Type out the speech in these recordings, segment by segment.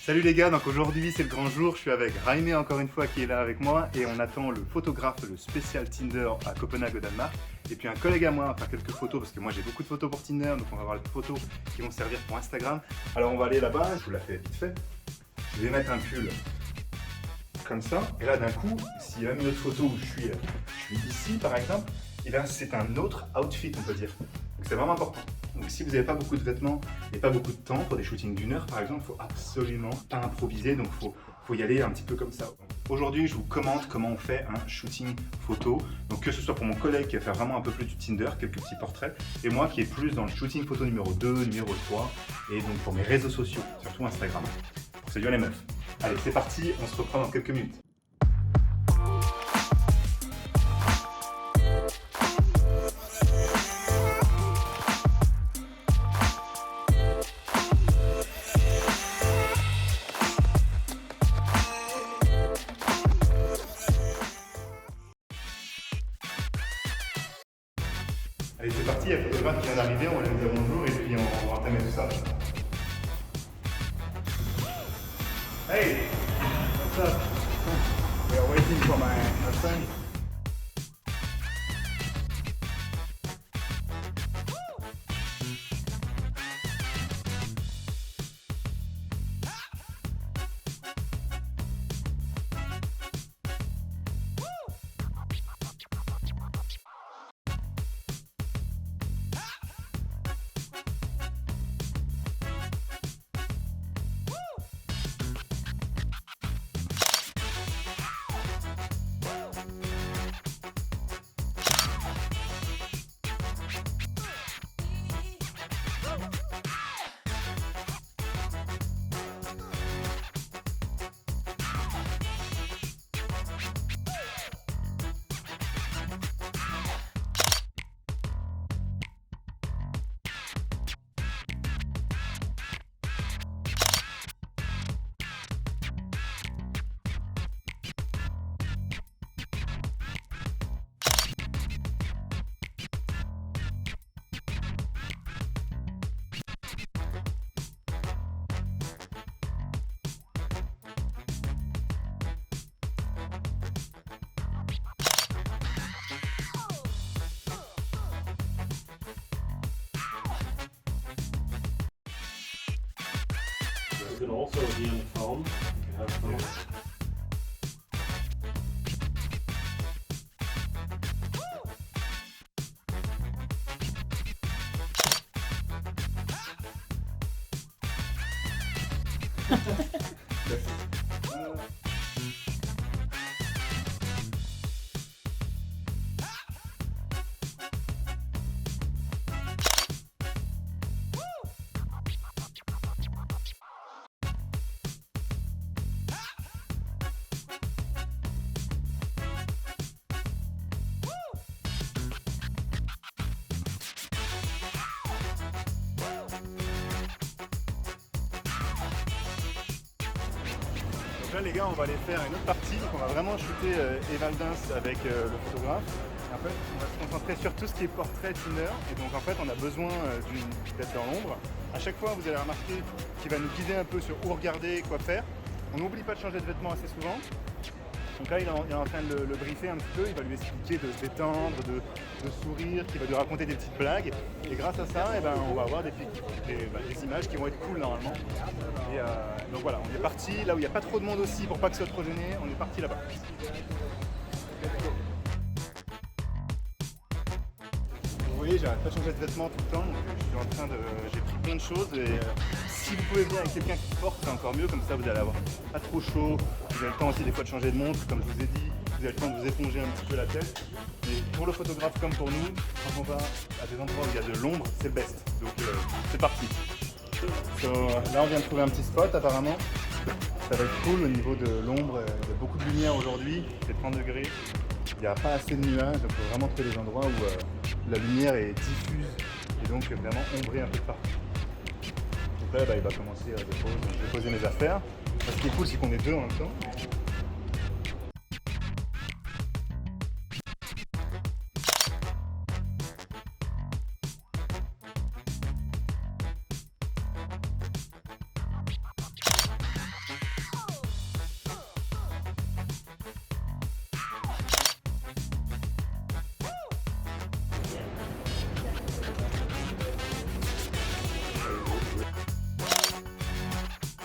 Salut les gars, donc aujourd'hui c'est le grand jour, je suis avec Raimé encore une fois qui est là avec moi et on attend le photographe, le spécial Tinder à Copenhague au Danemark et puis un collègue à moi va faire quelques photos parce que moi j'ai beaucoup de photos pour Tinder donc on va voir les photos qui vont servir pour Instagram. Alors on va aller là-bas, je vous la fais vite fait, je vais mettre un pull comme ça et là d'un coup, s'il y a même une autre photo où je suis ici par exemple, et bien c'est un autre outfit on peut dire, donc c'est vraiment important. Donc si vous n'avez pas beaucoup de vêtements et pas beaucoup de temps pour des shootings d'une heure par exemple, il faut absolument pas improviser, donc faut y aller un petit peu comme ça. Aujourd'hui je vous commente comment on fait un shooting photo, donc que ce soit pour mon collègue qui va faire vraiment un peu plus du Tinder, quelques petits portraits, et moi qui est plus dans le shooting photo numéro 2, numéro 3, et donc pour mes réseaux sociaux, surtout Instagram, pour séduire les meufs. Allez c'est parti, on se reprend dans quelques minutes. Allez, c'est parti, il y a le photographe qui vient d'arriver, on va lui dire bonjour et puis on va entamer tout ça. Hey! What's up? We are waiting for my friend. You can also be on the phone. You can have fun. Donc là les gars on va aller faire une autre partie, donc on va vraiment shooter Evaldens avec le photographe. Et en fait on va se concentrer sur tout ce qui est portrait Tinder et donc en fait on a besoin d'être dans l'ombre. À chaque fois vous allez remarquer qu'il va nous guider un peu sur où regarder, quoi faire. On n'oublie pas de changer de vêtements assez souvent. Donc là il est en train de le briefer un petit peu, il va lui expliquer de se détendre, de sourire, qu'il va lui raconter des petites blagues. Et grâce à ça, eh ben, on va avoir des images qui vont être cool normalement. Et donc voilà, on est parti là où il n'y a pas trop de monde aussi pour pas que ce soit trop gêné, on est parti là-bas. Vous voyez, j'arrête pas de changer de vêtements tout le temps, donc j'ai pris plein de choses et si vous pouvez venir avec quelqu'un qui porte, c'est encore mieux, comme ça vous allez avoir pas trop chaud, vous avez le temps aussi des fois de changer de montre, comme je vous ai dit, vous avez le temps de vous éponger un petit peu la tête. Mais pour le photographe comme pour nous, quand on va à des endroits où il y a de l'ombre, c'est le best. Donc c'est parti. Là on vient de trouver un petit spot apparemment. Ça va être cool au niveau de l'ombre, il y a beaucoup de lumière aujourd'hui, il fait 30 degrés. Il n'y a pas assez de nuages, donc il faut vraiment trouver des endroits où la lumière est diffuse et donc vraiment ombrée un peu de partout. Donc là il va commencer à déposer, je vais poser mes affaires. Ce qui est cool c'est qu'on est deux en même temps.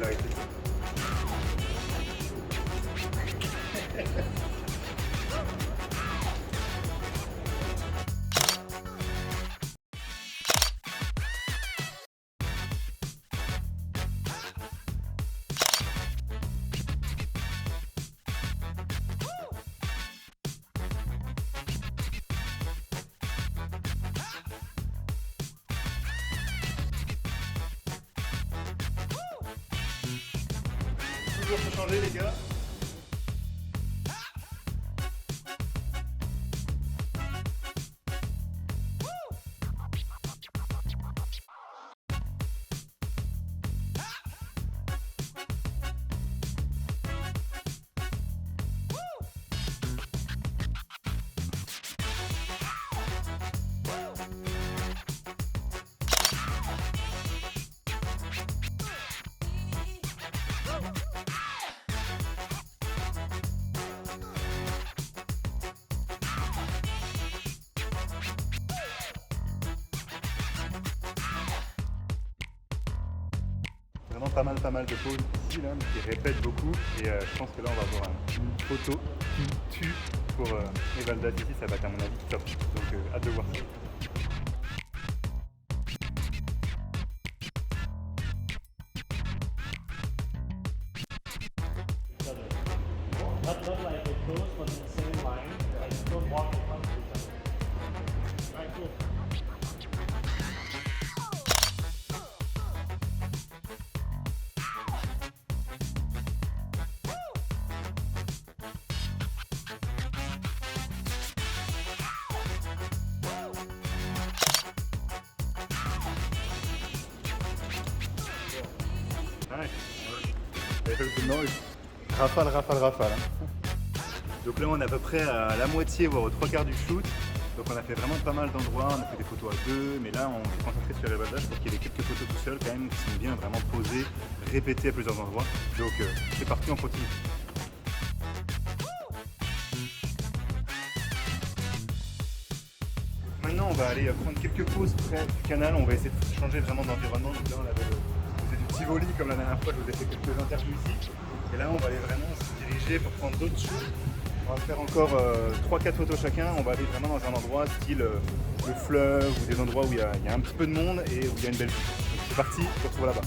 popularité. Toujours pour changer les gars. Vraiment pas mal de pauses ici là, qui répètent beaucoup et je pense que là on va avoir une photo qui tue pour Evaldas ici, ça va être à mon avis top, donc hâte de voir ça. Not like a close, but in the same line. Like don't walk in front of each other. Right, cool. Rafale. Donc là on est à peu près à la moitié, voire aux 3/4 du shoot. Donc on a fait vraiment pas mal d'endroits, on a fait des photos à deux, mais là on s'est concentré sur Evaldas pour qu'il y ait quelques photos tout seul quand même qui sont bien vraiment posées, répétées à plusieurs endroits. Donc c'est parti, on continue. Maintenant on va aller prendre quelques pauses près du canal, on va essayer de changer vraiment d'environnement. Donc là on avait le Tivoli comme la dernière fois, je vous ai fait quelques interviews ici. Et là on va aller vraiment se diriger pour prendre d'autres shoots. On va faire encore 3-4 photos chacun, on va aller vraiment dans un endroit style le fleuve ou des endroits où il y a un petit peu de monde et où il y a une belle vue. Donc c'est parti, on se retrouve là-bas.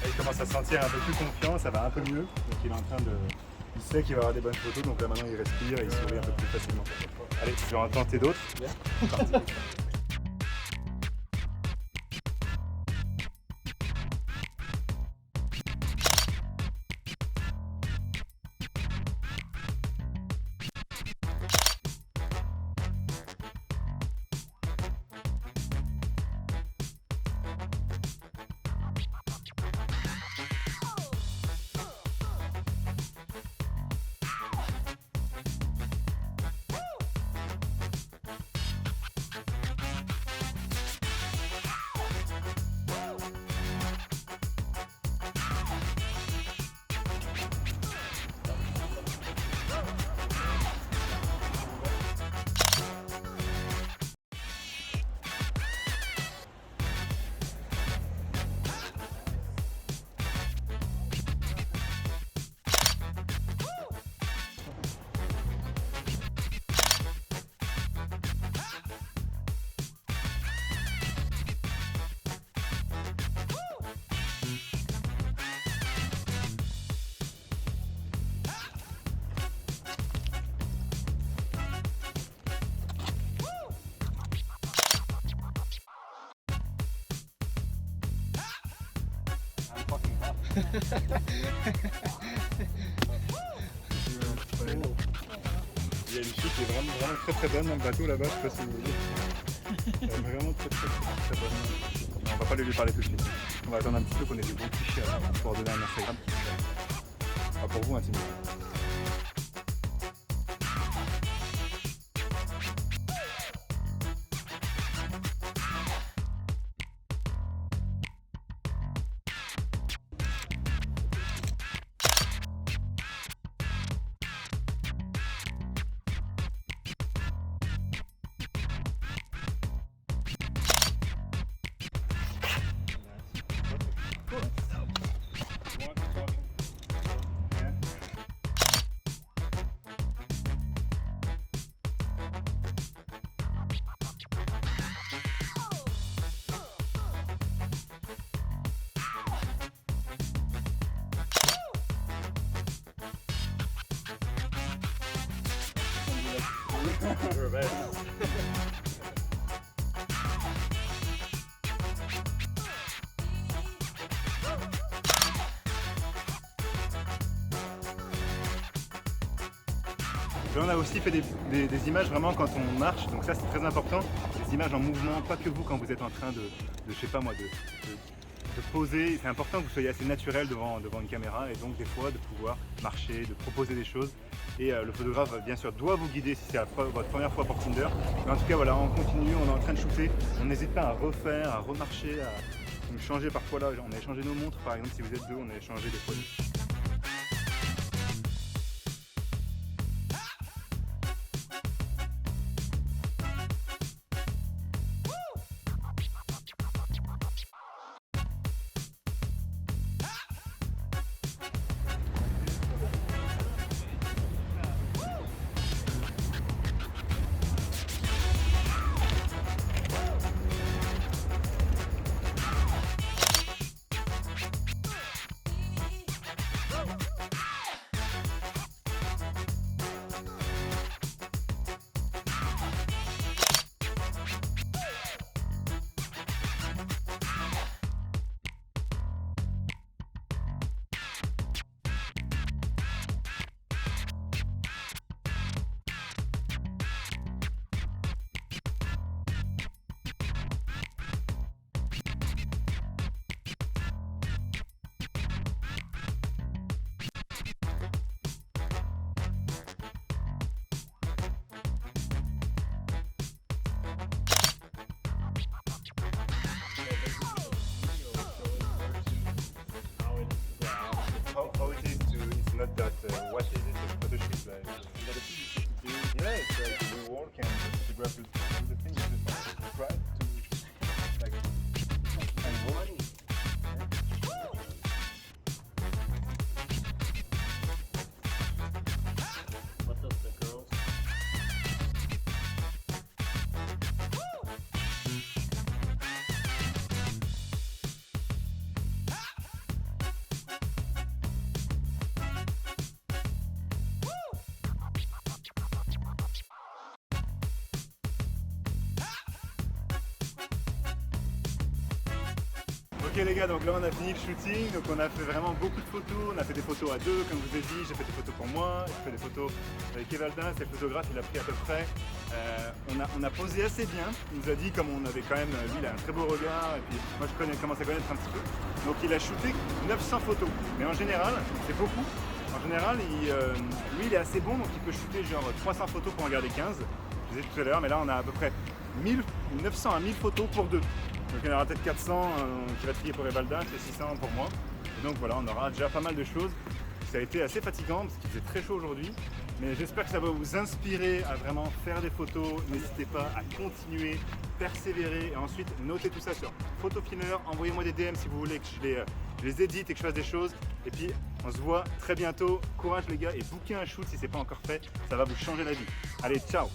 Il commence à se sentir un peu plus confiant, ça va un peu mieux. Donc il est en train de. Il sait qu'il va avoir des bonnes photos, donc là maintenant il respire et il sourit un peu plus facilement. Allez, je vais en tenter d'autres. Parti. Il y a une chute qui est vraiment très bonne dans le bateau là-bas, je sais pas si vous voyez. Elle est vraiment très bonne. Mais on va pas lui parler tout de suite. On va attendre un petit peu qu'on ait des bons clichés pour donner un Instagram qui fait. Pas pour vous, intimidant. best. Là, on a aussi fait des images vraiment quand on marche, donc ça c'est très important, des images en mouvement, pas que vous quand vous êtes en train de je sais pas moi, de poser. C'est important que vous soyez assez naturel devant une caméra et donc des fois de pouvoir marcher, de proposer des choses. Et le photographe bien sûr doit vous guider si c'est votre première fois pour Tinder. Mais en tout cas voilà, on continue, on est en train de shooter, on n'hésite pas à refaire, à remarcher, à changer parfois là, on a échangé nos montres par exemple, si vous êtes deux, on a échangé des fois. How it is to, it's not that, what is it, a photo shoot like? Yeah, it's like we work and the photograph will do the thing, you just try to, like, and work. What does the girls? Ok les gars, donc là on a fini le shooting, donc on a fait vraiment beaucoup de photos, on a fait des photos à deux comme je vous ai dit, j'ai fait des photos pour moi, j'ai fait des photos avec Evaldin, c'est le photographe, il a pris à peu près, on a posé assez bien, il nous a dit comme on avait quand même, lui il a un très beau regard et puis moi je commence à connaître un petit peu, donc il a shooté 900 photos, mais en général c'est beaucoup, en général lui il est assez bon donc il peut shooter genre 300 photos pour en garder 15, je vous ai dit tout à l'heure, mais là on a à peu près 900 à 1000 photos pour deux. Donc il y en aura peut-être 400 qui va trier pour Evaldin, c'est 600 pour moi. Et donc voilà, on aura déjà pas mal de choses. Ça a été assez fatigant parce qu'il faisait très chaud aujourd'hui. Mais j'espère que ça va vous inspirer à vraiment faire des photos. N'hésitez pas à continuer, persévérer et ensuite notez tout ça sur Photofiner. Envoyez-moi des DM si vous voulez que je les édite et que je fasse des choses. Et puis on se voit très bientôt. Courage les gars et booker un shoot si c'est pas encore fait. Ça va vous changer la vie. Allez, ciao!